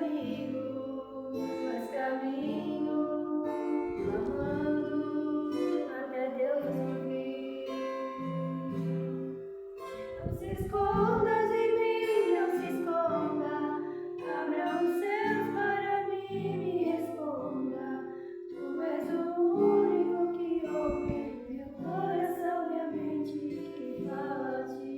mais caminho, clamando até Deus ouvir. Não se esconda de mim, não se esconda, abra os céus para mim, me responda. Tu és o único que ouve meu coração, minha mente, que fala de mim.